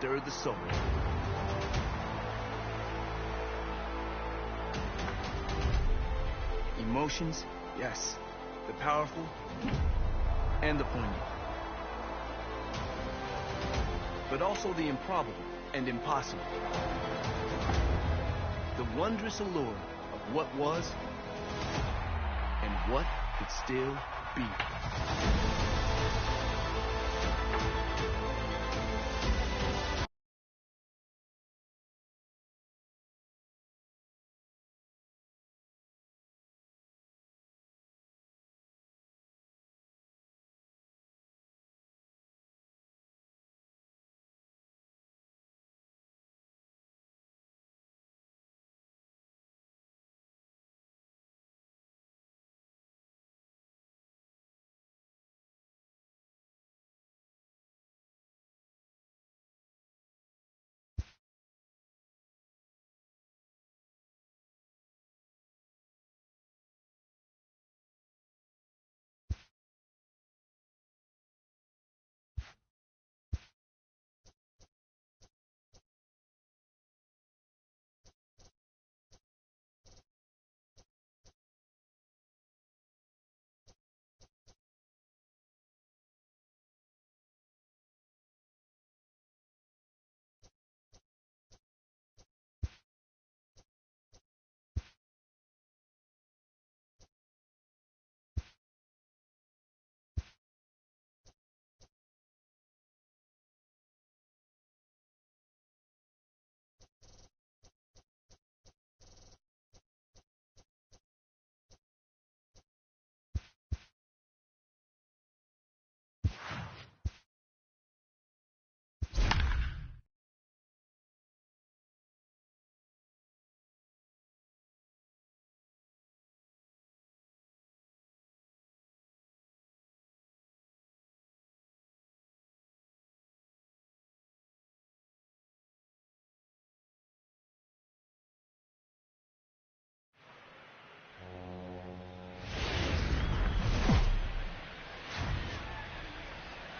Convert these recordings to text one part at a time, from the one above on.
stir the soul. Emotions, yes, the powerful and the poignant. But also the improbable and impossible. The wondrous allure of what was and what could still be.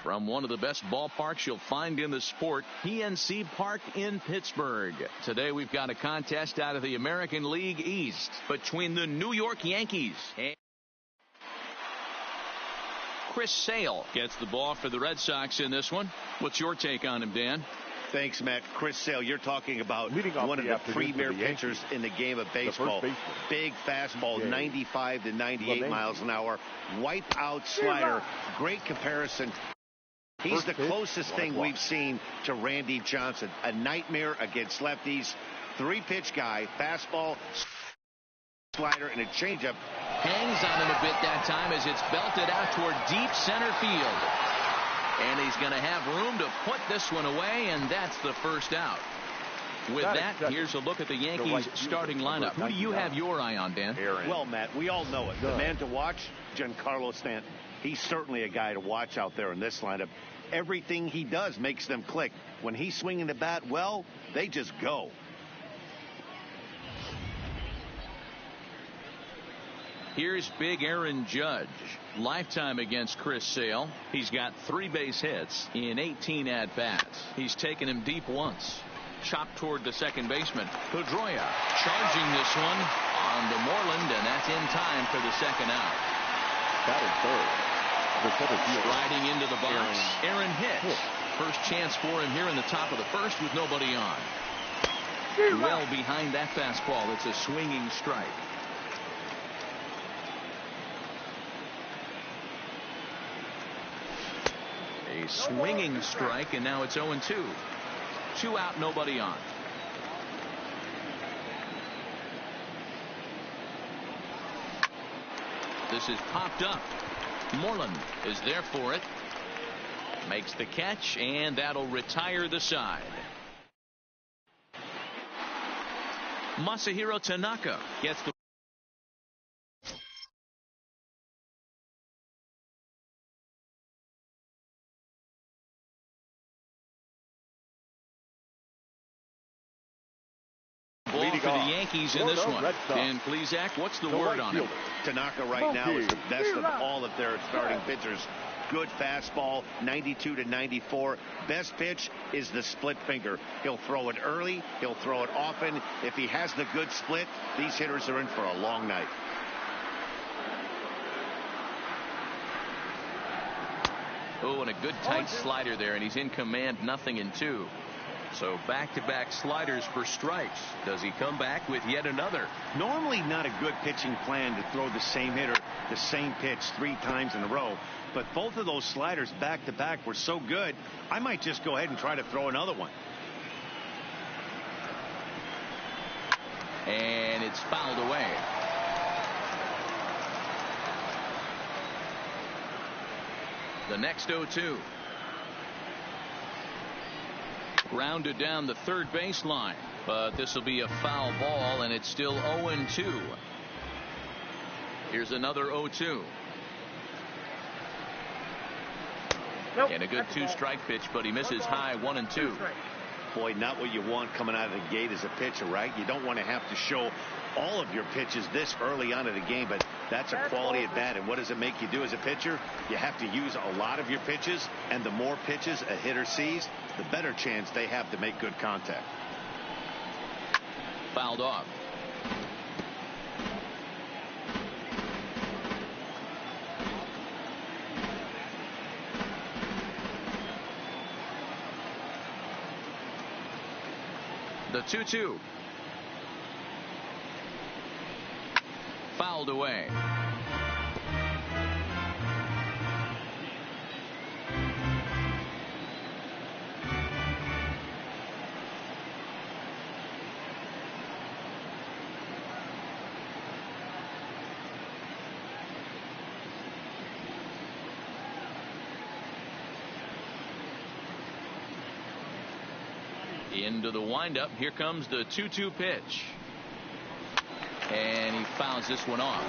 From one of the best ballparks you'll find in the sport, PNC Park in Pittsburgh. Today we've got a contest out of the American League East between the New York Yankees and Chris Sale gets the ball for the Red Sox in this one. What's your take on him, Dan? Thanks, Matt. Chris Sale, you're talking about one of the premier pitchers in the game of baseball. Big fastball, 95 to 98 miles an hour. Wipe-out slider. Great comparison. He's the closest thing we've seen to Randy Johnson. A nightmare against lefties. Three-pitch guy, fastball, slider, and a changeup. Hangs on him a bit that time as it's belted out toward deep center field. And he's going to have room to put this one away, and that's the first out. With that, here's a look at the Yankees starting lineup. Who do you have your eye on, Dan? Well, Matt, we all know it. The man to watch, Giancarlo Stanton. He's certainly a guy to watch out there in this lineup. Everything he does makes them click. When he's swinging the bat well, they just go. Here's big Aaron Judge. Lifetime against Chris Sale. He's got 3 base hits in 18 at-bats. He's taken him deep once. Chopped toward the second baseman. Pedroia charging this one on to Moreland, and that's in time for the second out. Batting third. Riding into the box, Aaron Hicks. First chance for him here in the top of the first with nobody on. Well behind that fastball. It's a swinging strike. A swinging strike, and now it's 0-2. 2 out, nobody on. This is popped up. Moreland is there for it. Makes the catch, and that'll retire the side. Masahiro Tanaka gets the ball for the Yankees in this one. And please, Zach, what's the word on him? Tanaka right now is the best of all of their starting pitchers. Good fastball, 92 to 94. Best pitch is the split finger. He'll throw it early. He'll throw it often. If he has the good split, these hitters are in for a long night. Oh, and a good tight slider there, and he's in command, 0-2. So back-to-back sliders for strikes. Does he come back with yet another? Normally not a good pitching plan to throw the same hitter the same pitch 3 times in a row. But both of those sliders back-to-back were so good, I might just go ahead and try to throw another one. And it's fouled away. The next 0-2. Grounded down the third baseline, but this will be a foul ball, and it's still 0-2. Here's another 0-2. Nope, and a good 2-strike pitch, but he misses high, 1-2. Boy, not what you want coming out of the gate as a pitcher, right? You don't want to have to show all of your pitches this early on in the game, but that's a quality at bat. And what does it make you do as a pitcher? You have to use a lot of your pitches, and the more pitches a hitter sees, the better chance they have to make good contact. Fouled off. The 2-2. Fouled away. Into the windup. Here comes the 2-2 pitch. And he fouls this one off.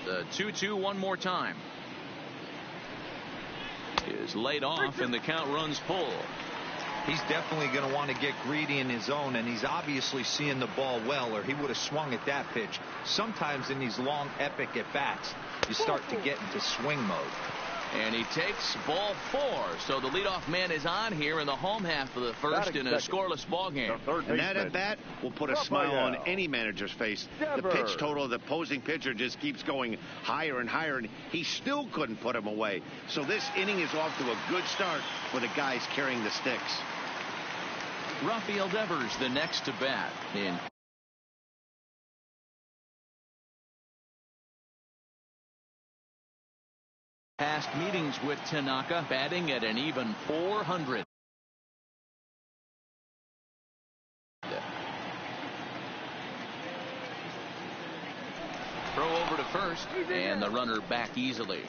The 2-2 one more time. Is laid off and the count runs full. He's definitely going to want to get greedy in his zone, and he's obviously seeing the ball well, or he would have swung at that pitch. Sometimes in these long epic at bats, you start to get into swing mode. And he takes ball 4. So the leadoff man is on here in the home half of the first in a scoreless ball game. And that at bat will put a smile on any manager's face. The pitch total of the opposing pitcher just keeps going higher and higher, and he still couldn't put him away. So this inning is off to a good start for the guys carrying the sticks. Rafael Devers the next to bat in. Past meetings with Tanaka, batting at an even .400. Throw over to first, and the runner back easily.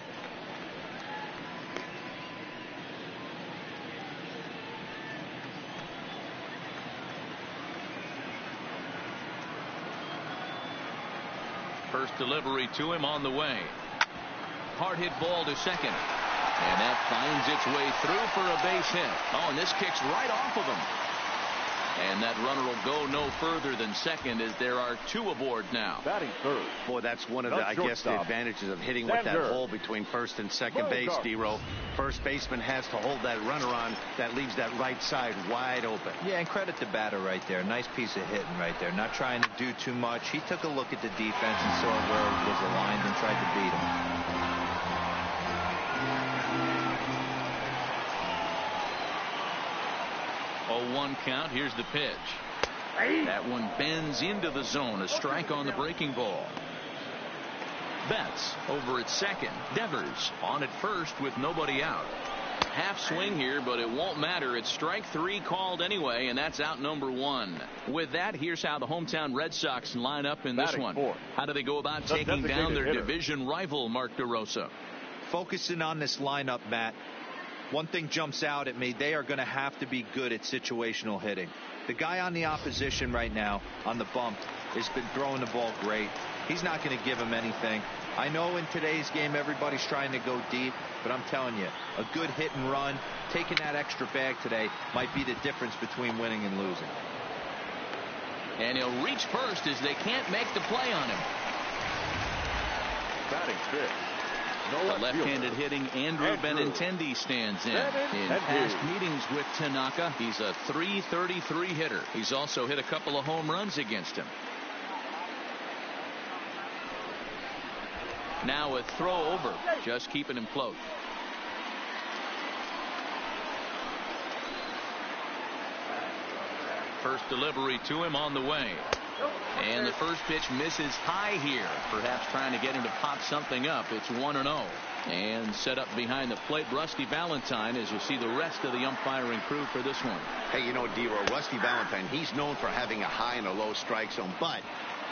First delivery to him on the way. Hard hit ball to second. And that finds its way through for a base hit. Oh, and this kicks right off of him. And that runner will go no further than second as there are 2 aboard now. Batting third. Boy, that's one of the, I guess, the advantages of hitting with that hole between first and second base, D-Row. First baseman has to hold that runner on. That leaves that right side wide open. Yeah, and credit the batter right there. Nice piece of hitting right there. Not trying to do too much. He took a look at the defense and saw where it was aligned and tried to beat him. Oh, 1 count. Here's the pitch. That one bends into the zone. A strike on the breaking ball. Betts over at second. Devers on at first with nobody out. Half swing here, but it won't matter. It's strike 3 called anyway, and that's out number 1. With that, here's how the hometown Red Sox line up in this one. How do they go about taking down their division rival, Mark DeRosa? Focusing on this lineup, Matt. One thing jumps out at me. They are going to have to be good at situational hitting. The guy on the opposition right now on the bump has been throwing the ball great. He's not going to give him anything. I know in today's game everybody's trying to go deep, but I'm telling you, a good hit and run, taking that extra bag today might be the difference between winning and losing. And he'll reach first as they can't make the play on him. Batting fifth. The left-handed hitting Andrew Benintendi stands in past meetings with Tanaka. He's a .333 hitter. He's also hit a couple of home runs against him. Now a throw over, just keeping him close. First delivery to him on the way. And the first pitch misses high here. Perhaps trying to get him to pop something up. It's 1-0. And set up behind the plate, Rusty Valentine, as you see the rest of the umpiring crew for this one. Hey, you know, D-Roy, Rusty Valentine, he's known for having a high and a low strike zone, but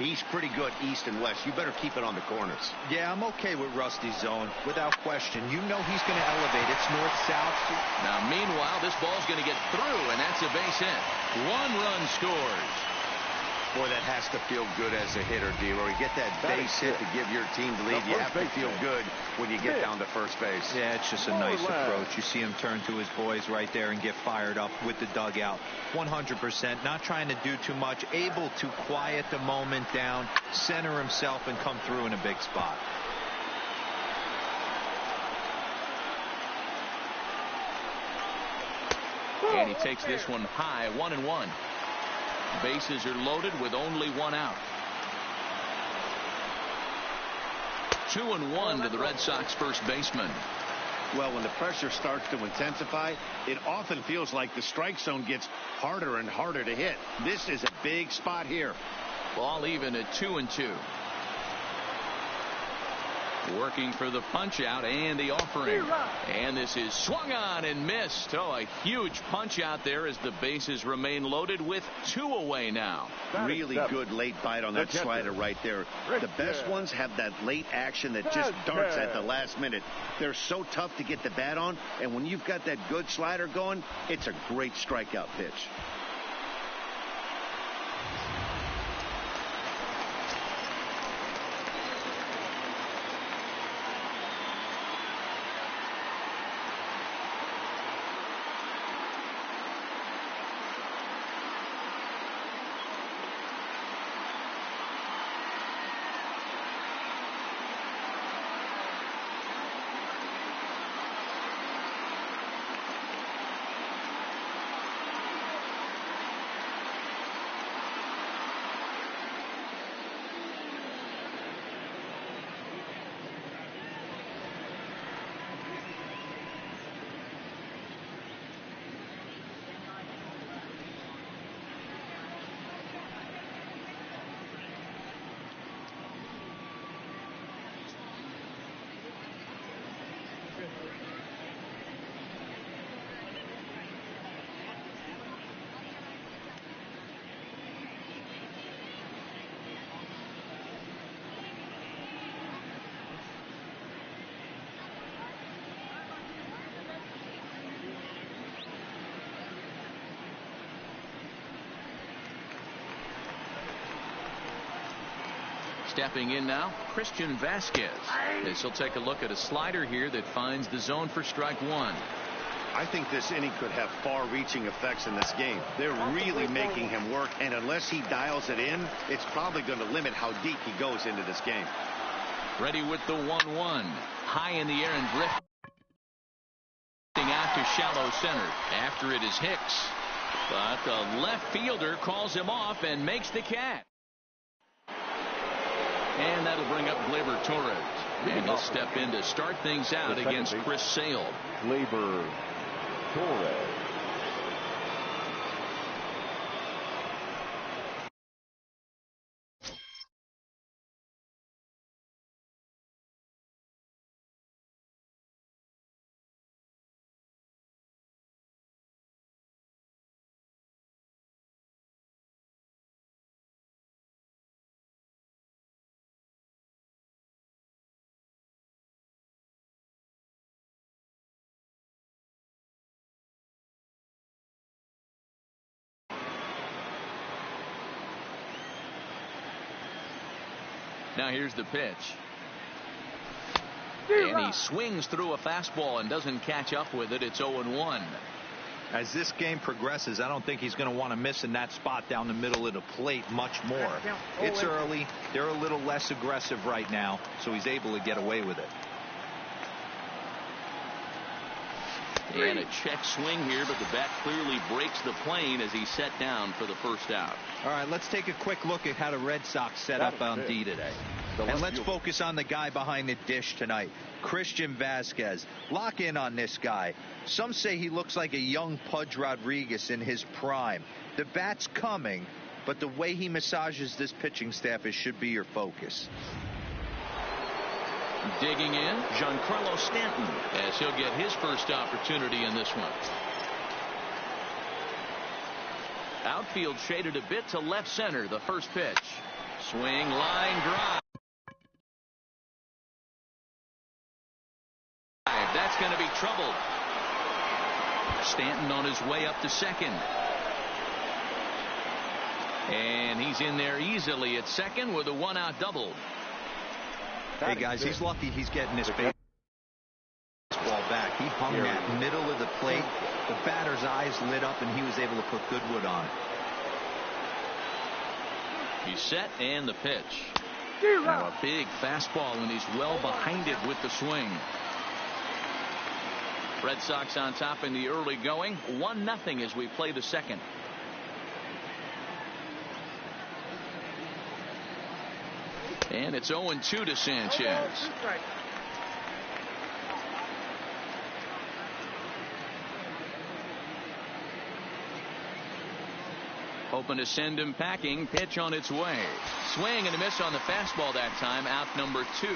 he's pretty good east and west. You better keep it on the corners. Yeah, I'm okay with Rusty's zone, without question. You know he's going to elevate. It's north-south. Now, meanwhile, this ball's going to get through, and that's a base hit. 1 run scores. Boy, that has to feel good as a hitter, D-Roy. You get that base hit to give your team the lead. You have to feel good when you get down to first base. Yeah, it's just a nice approach. You see him turn to his boys right there and get fired up with the dugout. 100%. Not trying to do too much. Able to quiet the moment down, center himself, and come through in a big spot. And he takes this one high, 1-1. Bases are loaded with only 1 out. 2-1 to the Red Sox first baseman. Well, when the pressure starts to intensify, it often feels like the strike zone gets harder and harder to hit. This is a big spot here. Ball even at 2-2. Working for the punch out and the offering. And this is swung on and missed. Oh, a huge punch out there as the bases remain loaded with 2 away now. Really good late bite on that slider right there. The best ones have that late action that just darts at the last minute. They're so tough to get the bat on, and when you've got that good slider going, it's a great strikeout pitch. Stepping in now, Christian Vasquez. This will take a look at a slider here that finds the zone for strike 1. I think this inning could have far-reaching effects in this game. They're really making him work, and unless he dials it in, it's probably going to limit how deep he goes into this game. Ready with the 1-1. High in the air and drifting out to shallow center. After it is Hicks. But the left fielder calls him off and makes the catch. And that'll bring up Gleyber Torres. And he'll step in to start things out against Chris Sale. Gleyber Torres. Now here's the pitch. And he swings through a fastball and doesn't catch up with it. It's 0-1. As this game progresses, I don't think he's going to want to miss in that spot down the middle of the plate much more. It's early. They're a little less aggressive right now, so he's able to get away with it. And a check swing here, but the bat clearly breaks the plane as he's set down for the first out. All right, let's take a quick look at how the Red Sox set up on D today. And let's focus on the guy behind the dish tonight, Christian Vasquez. Lock in on this guy. Some say he looks like a young Pudge Rodriguez in his prime. The bat's coming, but the way he massages this pitching staff should be your focus. Digging in, Giancarlo Stanton, as he'll get his first opportunity in this one. Outfield shaded a bit to left center. The first pitch. Swing, line drive. That's going to be trouble. Stanton on his way up to second. And he's in there easily at second with a one-out double. Hey, guys, he's lucky he's getting this baseball back. He hung that middle of the plate. The batter's eyes lit up, and he was able to put Goodwood on it. He's set, and the pitch. Now a big fastball, and he's well behind it with the swing. Red Sox on top in the early going. 1-0 as we play the second. And it's 0-2 to Sanchez. Hoping to send him packing. Pitch on its way. Swing and a miss on the fastball that time. Out number 2.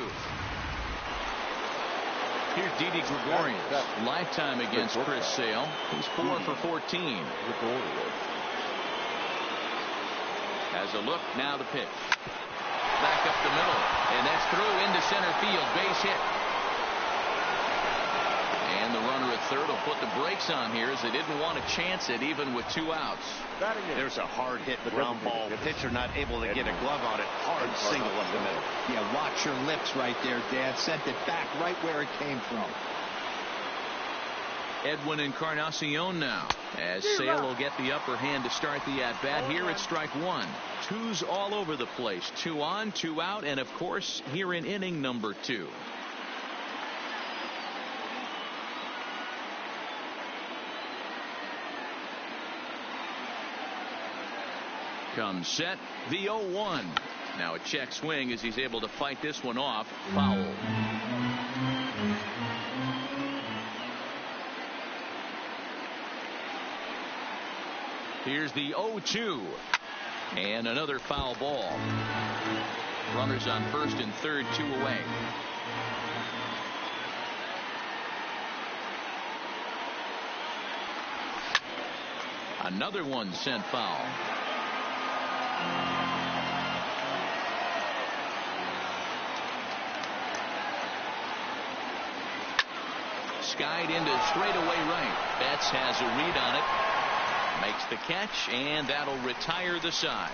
Here's Didi Gregorius. Lifetime against Chris Sale. He's 4 for 14. Has a look. Now the pitch. Back up the middle, and that's through into center field. Base hit. And the runner at third will put the brakes on here as they didn't want to chance it even with 2 outs. There's a hard hit ground ball. Pitcher not able to get a glove on it. Hard single up the middle. Yeah, watch your lips right there, Dad. Sent it back right where it came from. Edwin Encarnacion now, as Sale will get the upper hand to start the at-bat. Here it's strike 1. 2's all over the place. 2 on, 2 out, and of course here in inning number 2. Comes set, the 0-1. Now a check swing as he's able to fight this one off. Foul. Here's the 0-2. And another foul ball. Runners on first and third, 2 away. Another one sent foul. Skied into straightaway right. Betts has a read on it. Makes the catch, and that'll retire the side.